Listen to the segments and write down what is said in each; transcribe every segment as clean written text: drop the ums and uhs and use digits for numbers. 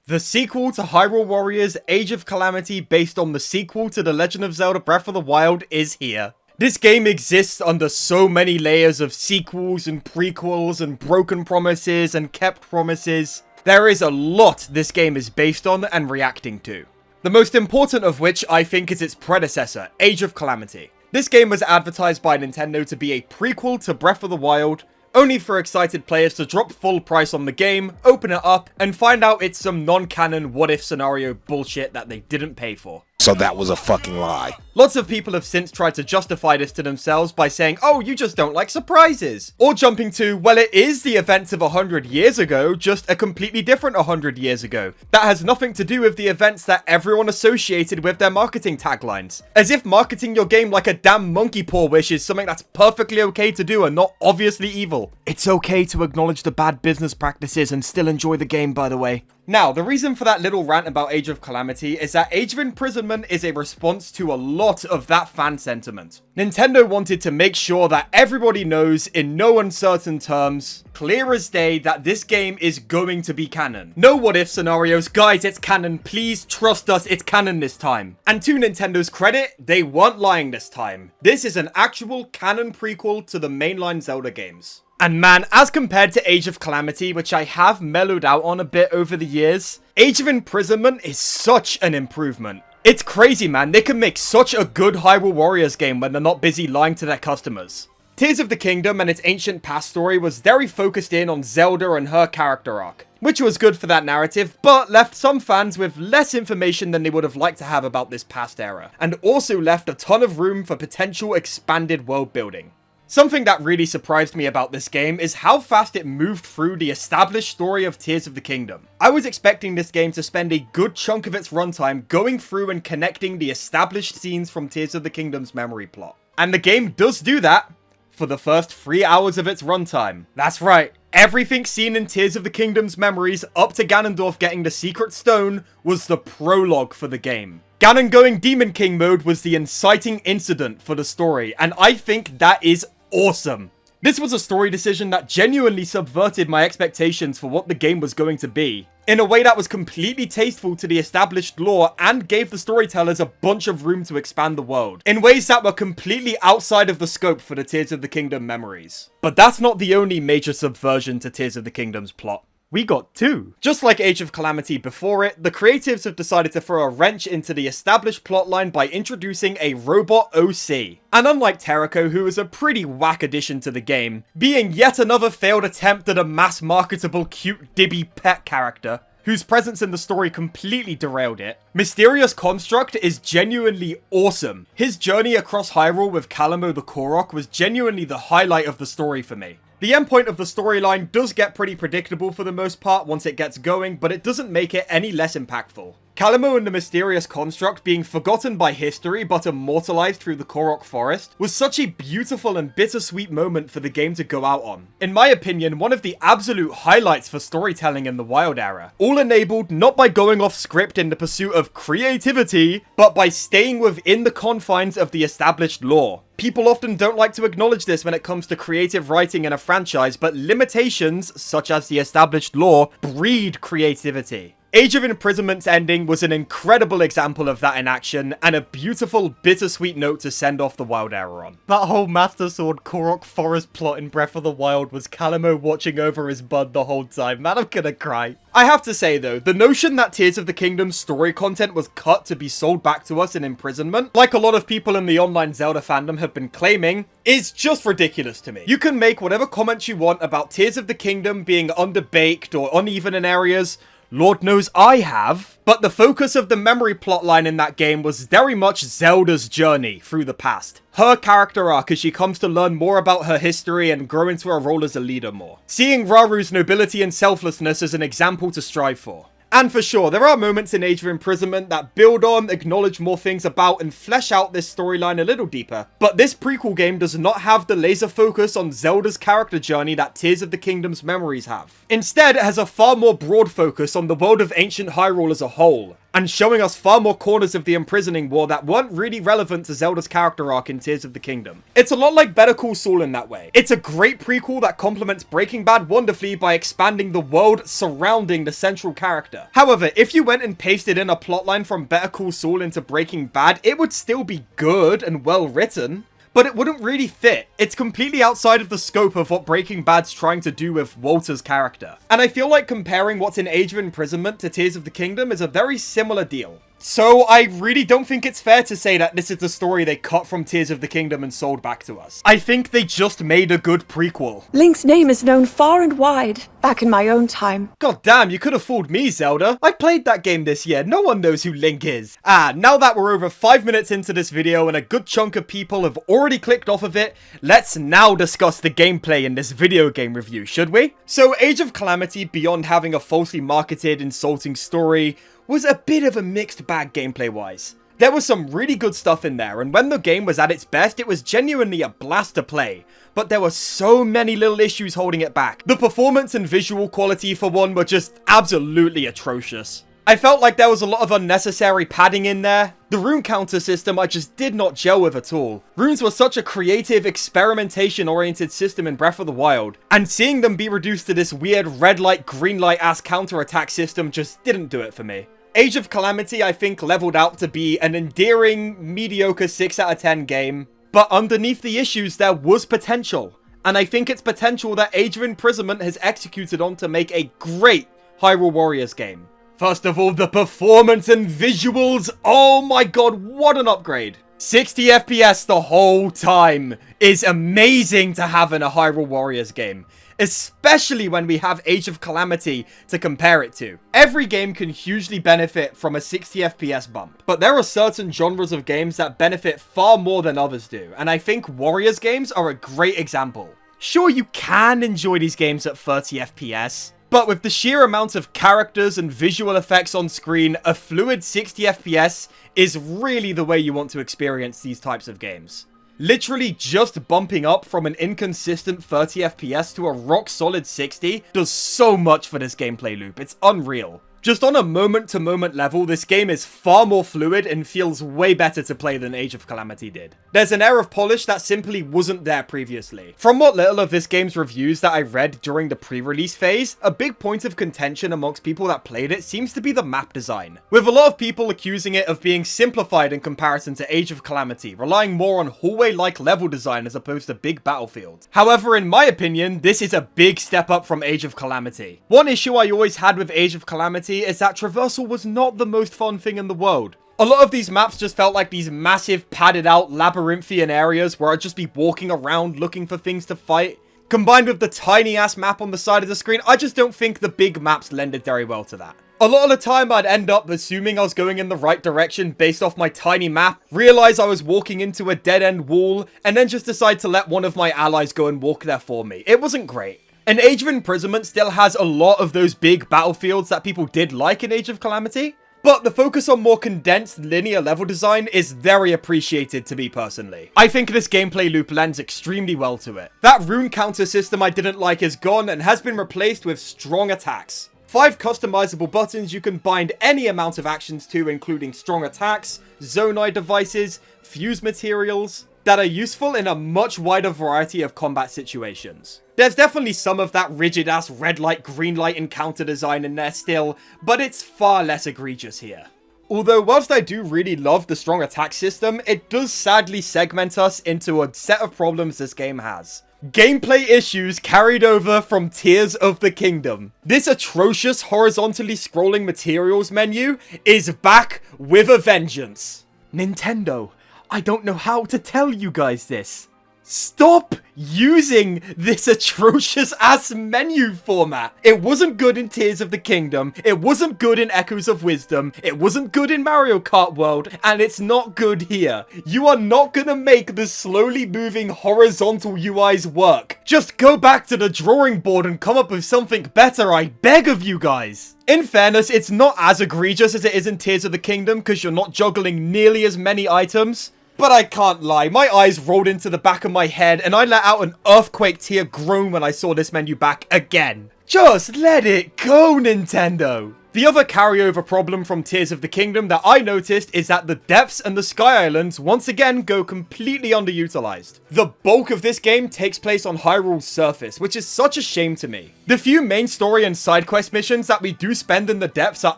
The sequel to Hyrule Warriors Age of Calamity, based on the sequel to The Legend of Zelda Breath of the Wild, is here. This game exists under so many layers of sequels and prequels and broken promises and kept promises. There is a lot this game is based on and reacting to. The most important of which, I think, is its predecessor, Age of Calamity. This game was advertised by Nintendo to be a prequel to Breath of the Wild, only for excited players to drop full price on the game, open it up, and find out it's some non-canon what-if scenario bullshit that they didn't pay for. So that was a fucking lie. Lots of people have since tried to justify this to themselves by saying, oh, you just don't like surprises. Or jumping to, well, it is the events of 100 years ago, just a completely different 100 years ago. That has nothing to do with the events that everyone associated with their marketing taglines. As if marketing your game like a damn monkey paw wish is something that's perfectly okay to do and not obviously evil. It's okay to acknowledge the bad business practices and still enjoy the game, by the way. Now, the reason for that little rant about Age of Calamity is that Age of Imprisonment is a response to a lot of that fan sentiment. Nintendo wanted to make sure that everybody knows in no uncertain terms, clear as day, that this game is going to be canon. No what-if scenarios. Guys, it's canon. Please trust us, it's canon this time. And to Nintendo's credit, they weren't lying this time. This is an actual canon prequel to the mainline Zelda games. And man, as compared to Age of Calamity, which I have mellowed out on a bit over the years, Age of Imprisonment is such an improvement. It's crazy, man. They can make such a good Hyrule Warriors game when they're not busy lying to their customers. Tears of the Kingdom and its ancient past story was very focused in on Zelda and her character arc, which was good for that narrative, but left some fans with less information than they would have liked to have about this past era, and also left a ton of room for potential expanded world building. Something that really surprised me about this game is how fast it moved through the established story of Tears of the Kingdom. I was expecting this game to spend a good chunk of its runtime going through and connecting the established scenes from Tears of the Kingdom's memory plot. And the game does do that for the first 3 hours of its runtime. That's right, everything seen in Tears of the Kingdom's memories up to Ganondorf getting the Secret Stone was the prologue for the game. Ganon going Demon King mode was the inciting incident for the story, and I think that is awesome. This was a story decision that genuinely subverted my expectations for what the game was going to be, in a way that was completely tasteful to the established lore and gave the storytellers a bunch of room to expand the world, in ways that were completely outside of the scope for the Tears of the Kingdom memories. But that's not the only major subversion to Tears of the Kingdom's plot. We got two. Just like Age of Calamity before it, the creatives have decided to throw a wrench into the established plotline by introducing a robot OC. And unlike Terrako, who is a pretty whack addition to the game, being yet another failed attempt at a mass marketable cute Dibby pet character, whose presence in the story completely derailed it, Mysterious Construct is genuinely awesome. His journey across Hyrule with Kalamo the Korok was genuinely the highlight of the story for me. The endpoint of the storyline does get pretty predictable for the most part once it gets going, but it doesn't make it any less impactful. Kalamo and the Mysterious Construct being forgotten by history but immortalized through the Korok Forest was such a beautiful and bittersweet moment for the game to go out on. In my opinion, one of the absolute highlights for storytelling in the Wild era. All enabled not by going off script in the pursuit of creativity, but by staying within the confines of the established lore. People often don't like to acknowledge this when it comes to creative writing in a franchise, but limitations, such as the established lore, breed creativity. Age of Imprisonment's ending was an incredible example of that in action, and a beautiful, bittersweet note to send off the Wild era on. That whole Master Sword Korok Forest plot in Breath of the Wild was Kalamo watching over his bud the whole time. Man, I'm gonna cry. I have to say though, the notion that Tears of the Kingdom's story content was cut to be sold back to us in Imprisonment, like a lot of people in the online Zelda fandom have been claiming, is just ridiculous to me. You can make whatever comments you want about Tears of the Kingdom being underbaked or uneven in areas. Lord knows I have, but the focus of the memory plotline in that game was very much Zelda's journey through the past. Her character arc as she comes to learn more about her history and grow into her role as a leader more. Seeing Raru's nobility and selflessness as an example to strive for. And for sure, there are moments in Age of Imprisonment that build on, acknowledge more things about, and flesh out this storyline a little deeper. But this prequel game does not have the laser focus on Zelda's character journey that Tears of the Kingdom's memories have. Instead, it has a far more broad focus on the world of ancient Hyrule as a whole, and showing us far more corners of the imprisoning war that weren't really relevant to Zelda's character arc in Tears of the Kingdom. It's a lot like Better Call Saul in that way. It's a great prequel that complements Breaking Bad wonderfully by expanding the world surrounding the central character. However, if you went and pasted in a plotline from Better Call Saul into Breaking Bad, it would still be good and well written, but it wouldn't really fit. It's completely outside of the scope of what Breaking Bad's trying to do with Walter's character. And I feel like comparing what's in Age of Imprisonment to Tears of the Kingdom is a very similar deal. So I really don't think it's fair to say that this is the story they cut from Tears of the Kingdom and sold back to us. I think they just made a good prequel. Link's name is known far and wide, back in my own time. God damn, you could have fooled me, Zelda. I played that game this year. No one knows who Link is. Now that we're over 5 minutes into this video and a good chunk of people have already clicked off of it, let's now discuss the gameplay in this video game review, should we? So Age of Calamity, beyond having a falsely marketed, insulting story, was a bit of a mixed bag gameplay-wise. There was some really good stuff in there, and when the game was at its best, it was genuinely a blast to play. But there were so many little issues holding it back. The performance and visual quality, for one, were just absolutely atrocious. I felt like there was a lot of unnecessary padding in there. The rune counter system I just did not gel with at all. Runes were such a creative, experimentation-oriented system in Breath of the Wild, and seeing them be reduced to this weird red light, green light ass counter-attack system just didn't do it for me. Age of Calamity, I think, leveled out to be an endearing, mediocre 6 out of 10 game, but underneath the issues there was potential, and I think it's potential that Age of Imprisonment has executed on to make a great Hyrule Warriors game. First of all, the performance and visuals, oh my god, what an upgrade. 60 FPS the whole time is amazing to have in a Hyrule Warriors game, especially when we have Age of Calamity to compare it to. Every game can hugely benefit from a 60 FPS bump, but there are certain genres of games that benefit far more than others do, and I think Warriors games are a great example. Sure, you can enjoy these games at 30 FPS, but with the sheer amount of characters and visual effects on screen, a fluid 60 FPS is really the way you want to experience these types of games. Literally just bumping up from an inconsistent 30 FPS to a rock-solid 60 does so much for this gameplay loop. It's unreal. Just on a moment-to-moment level, this game is far more fluid and feels way better to play than Age of Calamity did. There's an air of polish that simply wasn't there previously. From what little of this game's reviews that I read during the pre-release phase, a big point of contention amongst people that played it seems to be the map design, with a lot of people accusing it of being simplified in comparison to Age of Calamity, relying more on hallway-like level design as opposed to big battlefields. However, in my opinion, this is a big step up from Age of Calamity. One issue I always had with Age of Calamity is that traversal was not the most fun thing in the world. A lot of these maps just felt like these massive, padded out, labyrinthian areas where I'd just be walking around looking for things to fight. Combined with the tiny ass map on the side of the screen, I just don't think the big maps lended very well to that. A lot of the time I'd end up assuming I was going in the right direction based off my tiny map, realize I was walking into a dead-end wall, and then just decide to let one of my allies go and walk there for me. It wasn't great. And Age of Imprisonment still has a lot of those big battlefields that people did like in Age of Calamity, but the focus on more condensed linear level design is very appreciated to me personally. I think this gameplay loop lends extremely well to it. That rune counter system I didn't like is gone and has been replaced with strong attacks. 5 customizable buttons you can bind any amount of actions to, including strong attacks, zonai devices, fuse materials, that are useful in a much wider variety of combat situations. There's definitely some of that rigid ass red light, green light encounter design in there still, but it's far less egregious here. Although whilst I do really love the strong attack system, it does sadly segment us into a set of problems this game has. Gameplay issues carried over from Tears of the Kingdom. This atrocious horizontally scrolling materials menu is back with a vengeance. Nintendo, I don't know how to tell you guys this. Stop using this atrocious ass menu format. It wasn't good in Tears of the Kingdom, it wasn't good in Echoes of Wisdom, it wasn't good in Mario Kart World, and it's not good here. You are not gonna make the slowly moving horizontal UIs work. Just go back to the drawing board and come up with something better, I beg of you guys. In fairness, it's not as egregious as it is in Tears of the Kingdom because you're not juggling nearly as many items. But I can't lie, my eyes rolled into the back of my head and I let out an earthquake tier groan when I saw this menu back again. Just let it go, Nintendo! The other carryover problem from Tears of the Kingdom that I noticed is that the depths and the Sky Islands once again go completely underutilized. The bulk of this game takes place on Hyrule's surface, which is such a shame to me. The few main story and side quest missions that we do spend in the depths are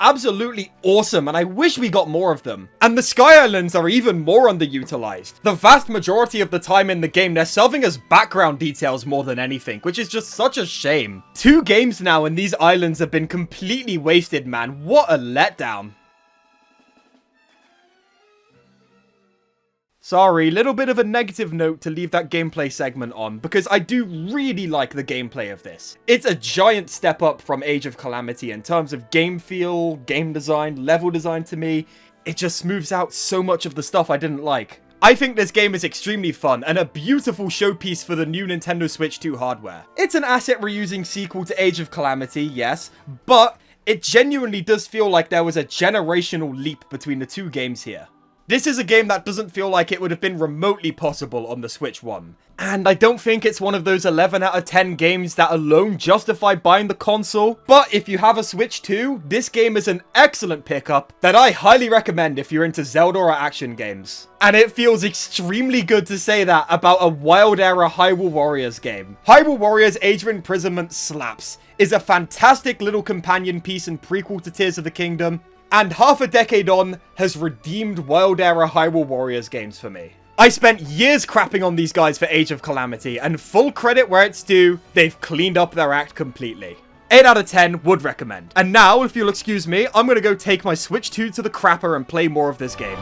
absolutely awesome, and I wish we got more of them. And the Sky Islands are even more underutilized. The vast majority of the time in the game, they're serving as background details more than anything, which is just such a shame. 2 games now and these islands have been completely wasted, man. What a letdown. Sorry, little bit of a negative note to leave that gameplay segment on, because I do really like the gameplay of this. It's a giant step up from Age of Calamity in terms of game feel, game design, level design to me. It just smooths out so much of the stuff I didn't like. I think this game is extremely fun and a beautiful showpiece for the new Nintendo Switch 2 hardware. It's an asset reusing sequel to Age of Calamity, yes, but it genuinely does feel like there was a generational leap between the 2 games here. This is a game that doesn't feel like it would have been remotely possible on the Switch 1. And I don't think it's one of those 11 out of 10 games that alone justify buying the console. But if you have a Switch 2, this game is an excellent pickup that I highly recommend if you're into Zelda or action games. And it feels extremely good to say that about a Wild Era Hyrule Warriors game. Hyrule Warriors Age of Imprisonment slaps, is a fantastic little companion piece and prequel to Tears of the Kingdom, and half a decade on has redeemed Wild Era Hyrule Warriors games for me. I spent years crapping on these guys for Age of Calamity, and full credit where it's due, they've cleaned up their act completely. 8 out of 10 would recommend. And now, if you'll excuse me, I'm gonna go take my Switch 2 to the crapper and play more of this game.